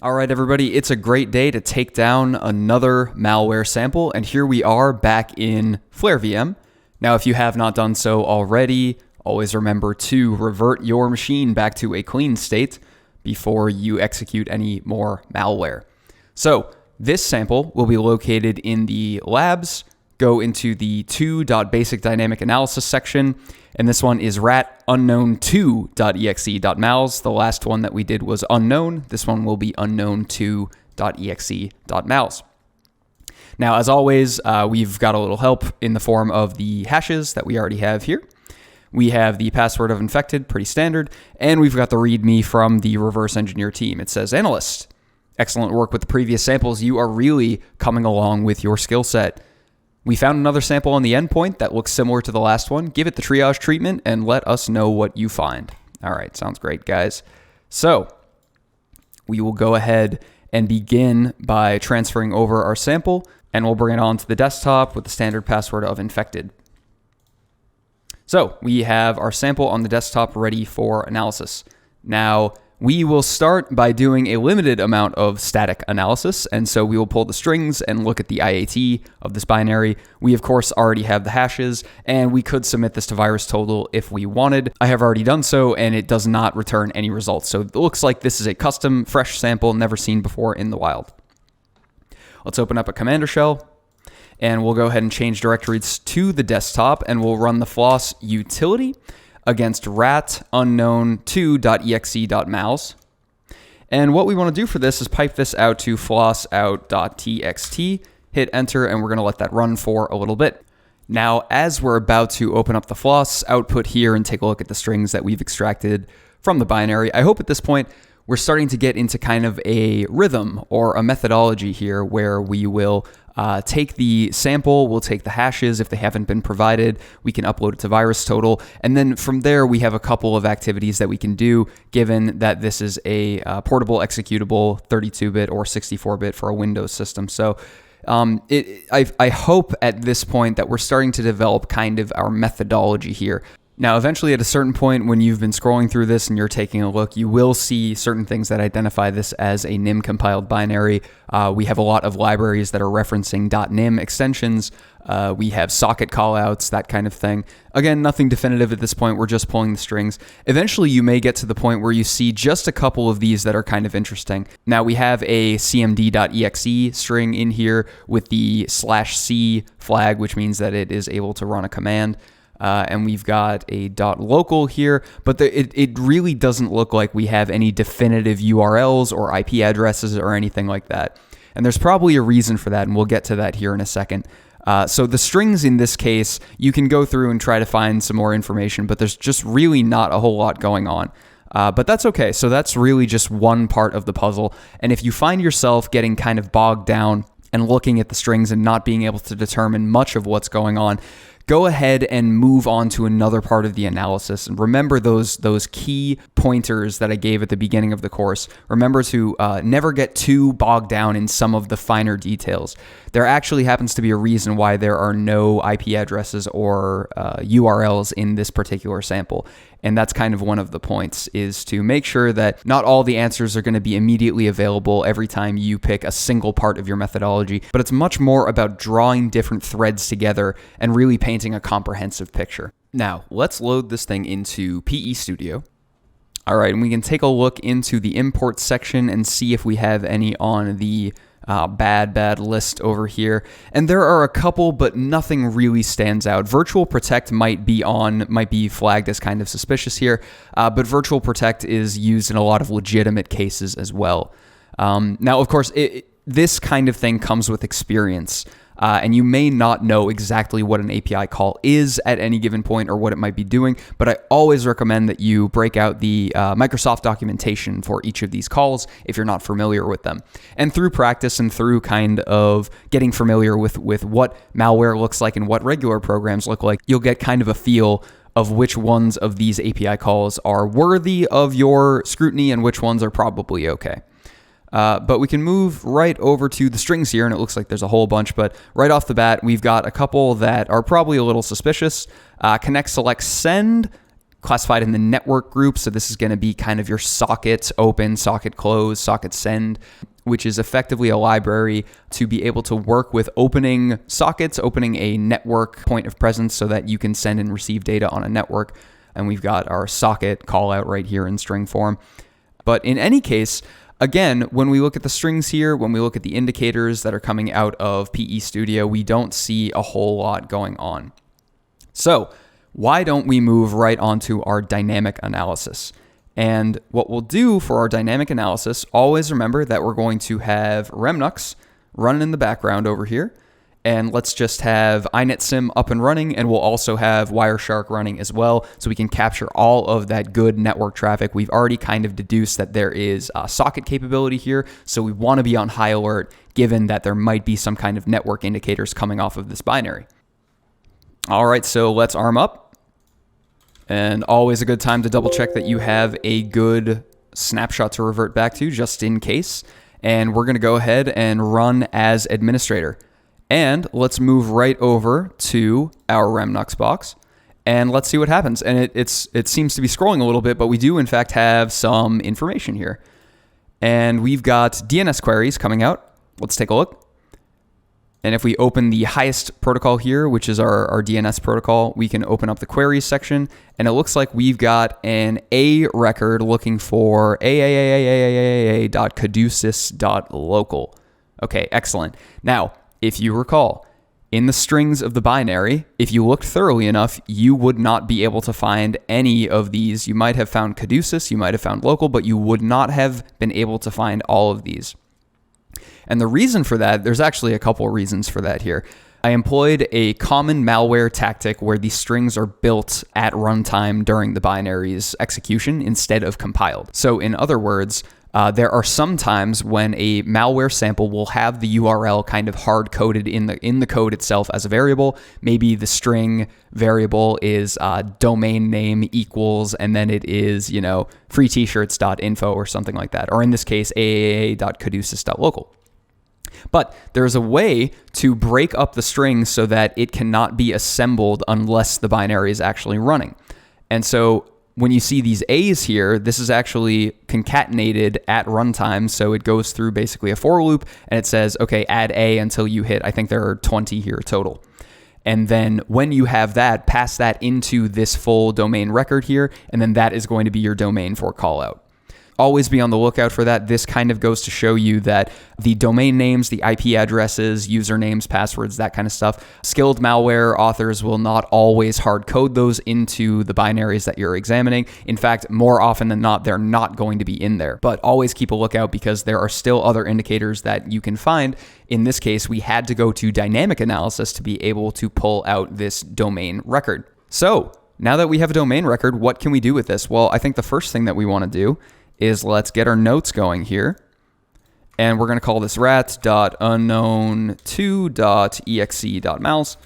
All right, everybody, it's a great day to take down another malware sample, and here we are back in Flare VM. Now, if you have not done so already, always remember to revert your machine back to a clean state before you execute any more malware. So this sample will be located in the labs. Go into the 2.basic dynamic analysis section, and this one is rat unknown2.exe.mals. The last one that we did was unknown. This one will be unknown2.exe.mals. Now, as always, we've got a little help in the form of the hashes that we already have here. We have the password of infected, pretty standard, and we've got the README from the reverse engineer team. It says, analyst, excellent work with the previous samples. You are really coming along with your skill set. We found another sample on the endpoint that looks similar to the last one. Give it the triage treatment and let us know what you find. All right, sounds great, guys. So we will go ahead and begin by transferring over our sample, and we'll bring it onto the desktop with the standard password of infected. So we have our sample on the desktop ready for analysis. Now, we will start by doing a limited amount of static analysis, and so we will pull the strings and look at the IAT of this binary. We, of course, already have the hashes, and we could submit this to VirusTotal if we wanted. I have already done so, and it does not return any results. So it looks like this is a custom, fresh sample, never seen before in the wild. Let's open up a Commander shell, and we'll go ahead and change directories to the desktop, and we'll run the floss utility against rat unknown2.exe.mals. And what we want to do for this is pipe this out to flossout.txt, hit enter, and we're going to let that run for a little bit. Now, as we're about to open up the floss output here and take a look at the strings that we've extracted from the binary, I hope at this point we're starting to get into kind of a rhythm or a methodology here where we will take the sample, we'll take the hashes. If they haven't been provided, we can upload it to VirusTotal. And then from there, we have a couple of activities that we can do, given that this is a portable executable 32-bit or 64-bit for a Windows system. So I hope at this point that we're starting to develop kind of our methodology here. Now, eventually at a certain point when you've been scrolling through this and you're taking a look, you will see certain things that identify this as a NIM compiled binary. We have a lot of libraries that are referencing .nim extensions. We have socket callouts, that kind of thing. Again, nothing definitive at this point. We're just pulling the strings. Eventually, you may get to the point where you see just a couple of these that are kind of interesting. Now, we have a cmd.exe string in here with the /c flag, which means that it is able to run a command. And we've got a .local here, but it really doesn't look like we have any definitive URLs or IP addresses or anything like that. And there's probably a reason for that, and we'll get to that here in a second. So the strings in this case, you can go through and try to find some more information, but there's just really not a whole lot going on. But that's okay. So that's really just one part of the puzzle. And if you find yourself getting kind of bogged down and looking at the strings and not being able to determine much of what's going on, go ahead and move on to another part of the analysis. And remember those key pointers that I gave at the beginning of the course. Remember to never get too bogged down in some of the finer details. There actually happens to be a reason why there are no IP addresses or URLs in this particular sample. And that's kind of one of the points, is to make sure that not all the answers are going to be immediately available every time you pick a single part of your methodology, but it's much more about drawing different threads together and really painting a comprehensive picture. Now, let's load this thing into PE Studio. All right, and we can take a look into the import section and see if we have any on the bad list over here. And there are a couple, but nothing really stands out. Virtual Protect might be flagged as kind of suspicious here, but Virtual Protect is used in a lot of legitimate cases as well. Now, of course, this kind of thing comes with experience. And you may not know exactly what an API call is at any given point or what it might be doing, but I always recommend that you break out the Microsoft documentation for each of these calls if you're not familiar with them. And through practice and through kind of getting familiar with what malware looks like and what regular programs look like, you'll get kind of a feel of which ones of these API calls are worthy of your scrutiny and which ones are probably okay. But we can move right over to the strings here, and it looks like there's a whole bunch, but right off the bat, we've got a couple that are probably a little suspicious. Connect, select, send classified in the network group. So this is going to be kind of your socket open, socket close, socket send, which is effectively a library to be able to work with opening sockets, opening a network point of presence so that you can send and receive data on a network. And we've got our socket call out right here in string form. But in any case, again, when we look at the strings here, when we look at the indicators that are coming out of PE Studio, we don't see a whole lot going on. So why don't we move right onto our dynamic analysis? And what we'll do for our dynamic analysis, always remember that we're going to have Remnux running in the background over here. And let's just have inetsim up and running, and we'll also have Wireshark running as well, so we can capture all of that good network traffic. We've already kind of deduced that there is a socket capability here, so we want to be on high alert given that there might be some kind of network indicators coming off of this binary. All right, so let's arm up. And always a good time to double check that you have a good snapshot to revert back to just in case. And we're going to go ahead and run as administrator. And let's move right over to our Remnux box and let's see what happens. And it seems to be scrolling a little bit, but we do in fact have some information here. And we've got DNS queries coming out. Let's take a look. And if we open the highest protocol here, which is our DNS protocol, we can open up the queries section. And it looks like we've got an A record looking for aaaaaaaaa.caduceus.local. Okay, excellent. Now, if you recall, in the strings of the binary, if you looked thoroughly enough, you would not be able to find any of these. You might have found caduceus, you might have found local, but you would not have been able to find all of these. And the reason for that, there's actually a couple of reasons for that here. I employed a common malware tactic where the strings are built at runtime during the binary's execution instead of compiled. So in other words, there are some times when a malware sample will have the URL kind of hard-coded in the code itself as a variable. Maybe the string variable is domain name equals, and then it is, freet-shirts.info or something like that. Or in this case, aaa.caduceus.local. But there's a way to break up the string so that it cannot be assembled unless the binary is actually running. And so when you see these A's here, this is actually concatenated at runtime. So it goes through basically a for loop and it says, okay, add A until you hit, I think there are 20 here total. And then when you have that, pass that into this full domain record here, and then that is going to be your domain for callout. Always be on the lookout for that. This kind of goes to show you that the domain names, the IP addresses, usernames, passwords, that kind of stuff, skilled malware authors will not always hard code those into the binaries that you're examining. In fact, more often than not, they're not going to be in there. But always keep a lookout because there are still other indicators that you can find. In this case, we had to go to dynamic analysis to be able to pull out this domain record. So now that we have a domain record, what can we do with this? Well, I think the first thing that we want to do is let's get our notes going here. And we're going to call this rat.unknown2.exe.mouse.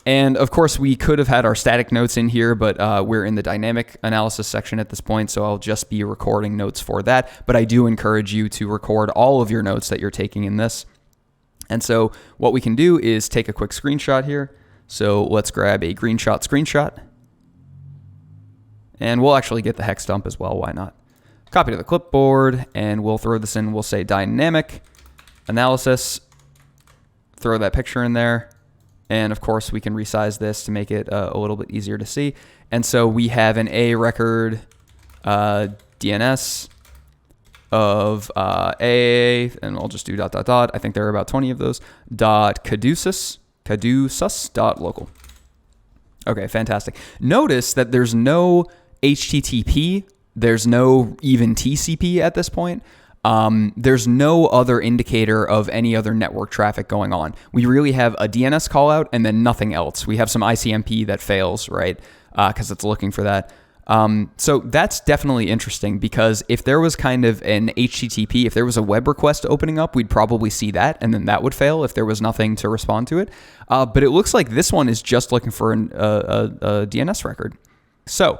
And of course, we could have had our static notes in here, but we're in the dynamic analysis section at this point, so I'll just be recording notes for that. But I do encourage you to record all of your notes that you're taking in this. And so what we can do is take a quick screenshot here. So let's grab a screenshot. And we'll actually get the hex dump as well, why not? Copy to the clipboard, and we'll throw this in. We'll say dynamic analysis, throw that picture in there. And of course, we can resize this to make it a little bit easier to see. And so we have an A record DNS of A, and I'll just do ... I think there are about 20 of those, caduceus.local. Okay, fantastic. Notice that there's no HTTP. There's no even TCP at this point. There's no other indicator of any other network traffic going on. We really have a DNS callout and then nothing else. We have some ICMP that fails, right? Because it's looking for that. So that's definitely interesting because if there was kind of an HTTP, if there was a web request opening up, we'd probably see that and then that would fail if there was nothing to respond to it. But it looks like this one is just looking for a DNS record. So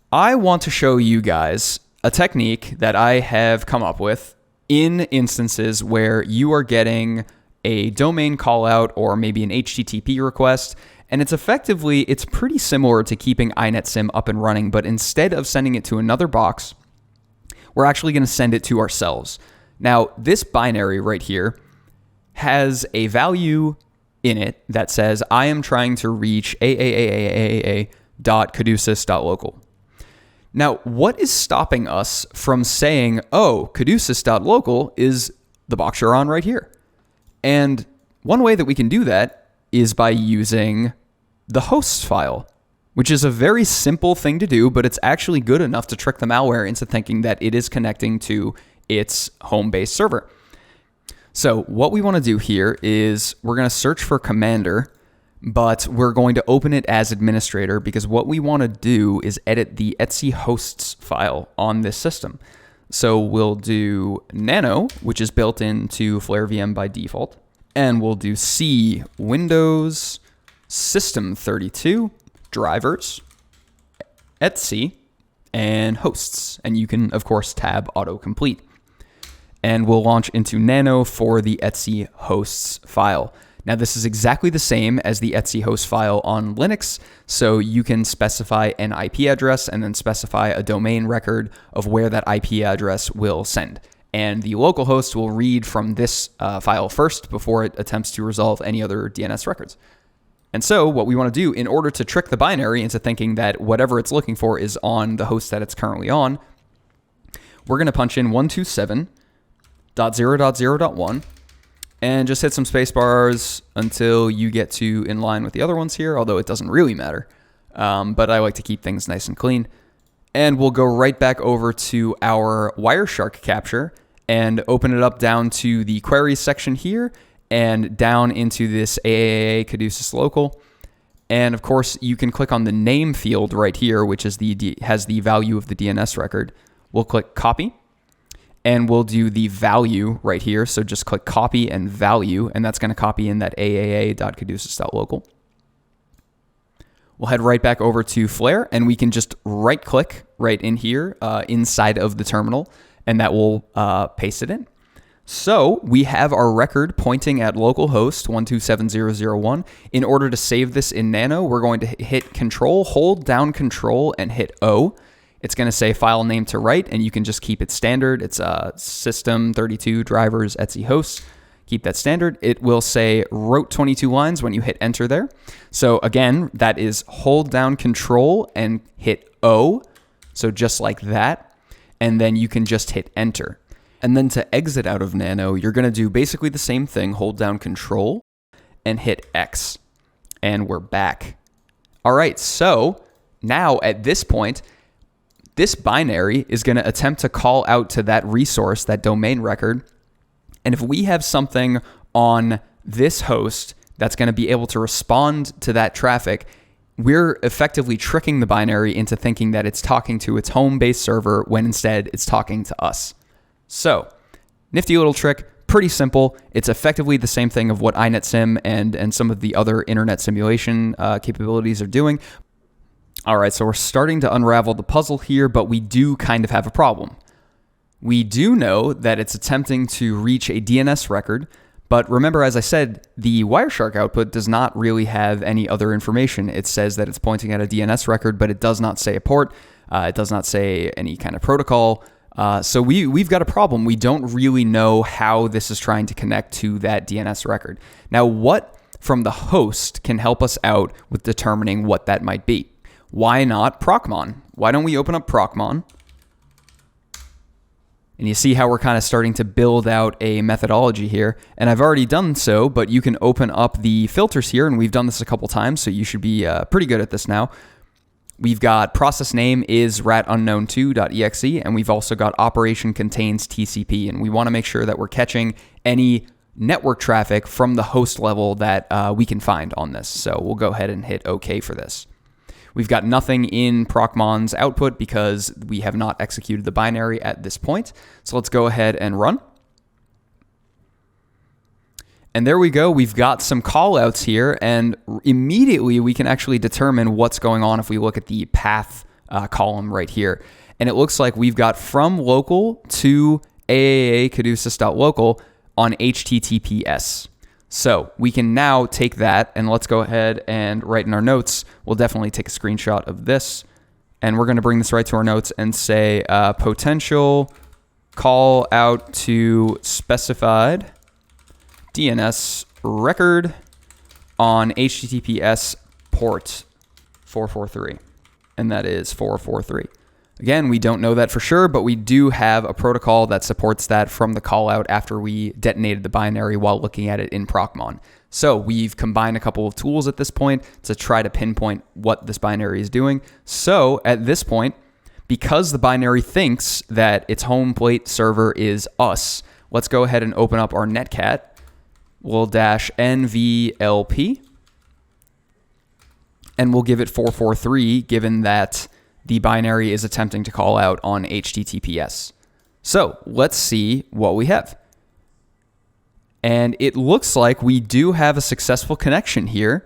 I want to show you guys a technique that I have come up with in instances where you are getting a domain callout or maybe an HTTP request. And it's pretty similar to keeping INetSim up and running, but instead of sending it to another box, we're actually going to send it to ourselves. Now, this binary right here has a value in it that says, I am trying to reach aaaaa.caduceus.local. Now, what is stopping us from saying, oh, caduceus.local is the box you're on right here? And one way that we can do that is by using the hosts file, which is a very simple thing to do, but it's actually good enough to trick the malware into thinking that it is connecting to its home-based server. So what we want to do here is we're going to search for commander, but we're going to open it as administrator because what we want to do is edit the etc hosts file on this system. So we'll do nano, which is built into Flare VM by default, and we'll do C Windows System32 drivers etc and hosts, and you can of course tab autocomplete. And we'll launch into nano for the etc hosts file. Now this is exactly the same as the etc host file on Linux, so you can specify an IP address and then specify a domain record of where that IP address will send. And the local host will read from this file first before it attempts to resolve any other DNS records. And so what we want to do in order to trick the binary into thinking that whatever it's looking for is on the host that it's currently on, we're going to punch in 127.0.0.1 and just hit some space bars until you get to in line with the other ones here, although it doesn't really matter. But I like to keep things nice and clean. And we'll go right back over to our Wireshark capture and open it up down to the queries section here and down into this AAA Caduceus local. And of course, you can click on the name field right here, which is has the value of the DNS record. We'll click copy. And we'll do the value right here. So just click copy and value, and that's going to copy in that aaa.caduceus.local. We'll head right back over to Flare, and we can just right click right in here inside of the terminal, and that will paste it in. So we have our record pointing at localhost 127.0.0.1. In order to save this in nano, we're going to hit Control, hold down Control, and hit O. It's going to say file name to write, and you can just keep it standard. It's system32 drivers etc hosts. Keep that standard. It will say wrote 22 lines when you hit enter there. So again, that is hold down Control and hit O. So just like that. And then you can just hit enter. And then to exit out of nano, you're going to do basically the same thing. Hold down Control and hit X. And we're back. All right, so now at this point, this binary is going to attempt to call out to that resource, that domain record. And if we have something on this host that's going to be able to respond to that traffic, we're effectively tricking the binary into thinking that it's talking to its home-based server when instead it's talking to us. So, nifty little trick, pretty simple. It's effectively the same thing of what INetSim and some of the other internet simulation capabilities are doing. All right, so we're starting to unravel the puzzle here, but we do kind of have a problem. We do know that it's attempting to reach a DNS record, but remember, as I said, the Wireshark output does not really have any other information. It says that it's pointing at a DNS record, but it does not say a port. It does not say any kind of protocol. So we've got a problem. We don't really know how this is trying to connect to that DNS record. Now, what from the host can help us out with determining what that might be? Why not Procmon? Why don't we open up Procmon? And you see how we're kind of starting to build out a methodology here. And I've already done so, but you can open up the filters here, and we've done this a couple times, so you should be pretty good at this now. We've got process name is ratunknown2.exe, and we've also got operation contains TCP, and we want to make sure that we're catching any network traffic from the host level that we can find on this. So we'll go ahead and hit OK for this. We've got nothing in Procmon's output because we have not executed the binary at this point. So let's go ahead and run. And there we go. We've got some callouts here, and immediately we can actually determine what's going on if we look at the path column right here. And it looks like we've got from local to aaa caduceus.local on HTTPS. So we can now take that, and let's go ahead and write in our notes. We'll definitely take a screenshot of this, and we're going to bring this right to our notes and say potential call out to specified DNS record on HTTPS port 443, and that is 443. Again, we don't know that for sure, but we do have a protocol that supports that from the call out after we detonated the binary while looking at it in Procmon. So we've combined a couple of tools at this point to try to pinpoint what this binary is doing. So at this point, because the binary thinks that its home plate server is us, let's go ahead and open up our netcat. We'll -nvlp, and we'll give it 443, given that the binary is attempting to call out on HTTPS. So let's see what we have. And it looks like we do have a successful connection here.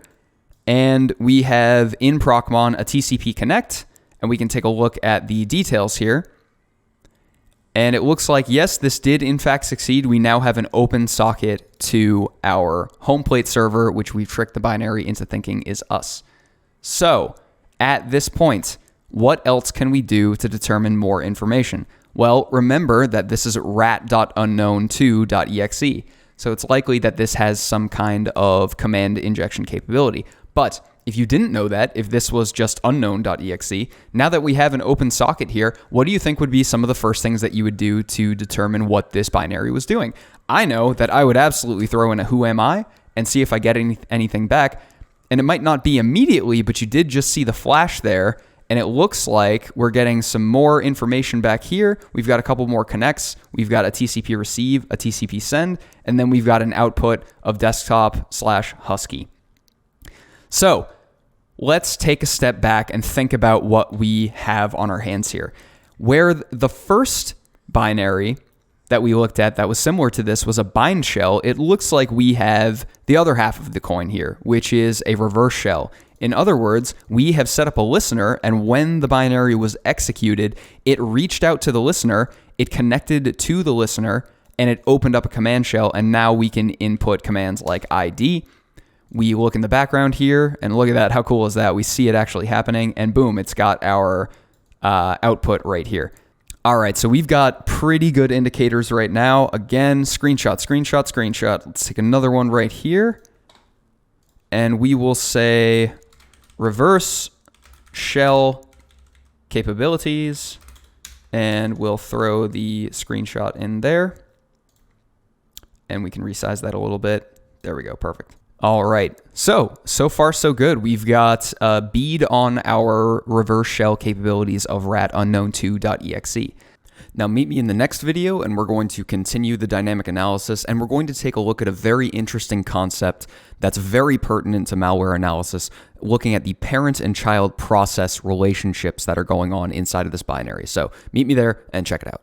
And we have in Procmon a TCP connect, and we can take a look at the details here. And it looks like, yes, this did in fact succeed. We now have an open socket to our home plate server, which we've tricked the binary into thinking is us. So at this point, what else can we do to determine more information? Well, remember that this is rat.unknown2.exe. So it's likely that this has some kind of command injection capability. But if you didn't know that, if this was just unknown.exe, now that we have an open socket here, what do you think would be some of the first things that you would do to determine what this binary was doing? I know that I would absolutely throw in a who am I and see if I get anything back. And it might not be immediately, but you did just see the flash there. And it looks like we're getting some more information back here. We've got a couple more connects. We've got a TCP receive, a TCP send, and then we've got an output of desktop/husky. So let's take a step back and think about what we have on our hands here. Where the first binary that we looked at that was similar to this was a bind shell, it looks like we have the other half of the coin here, which is a reverse shell. In other words, we have set up a listener, and when the binary was executed, it reached out to the listener, it connected to the listener, and it opened up a command shell, and now we can input commands like ID. We look in the background here, and look at that. How cool is that? We see it actually happening, and boom, it's got our output right here. All right, so we've got pretty good indicators right now. Again, screenshot, screenshot, screenshot. Let's take another one right here, and we will say reverse shell capabilities, and we'll throw the screenshot in there, and we can resize that a little bit. There we go, perfect. All right, so far so good. We've got a bead on our reverse shell capabilities of rat.unknown2.exe. Now meet me in the next video, and we're going to continue the dynamic analysis, and we're going to take a look at a very interesting concept that's very pertinent to malware analysis, looking at the parent and child process relationships that are going on inside of this binary. So meet me there and check it out.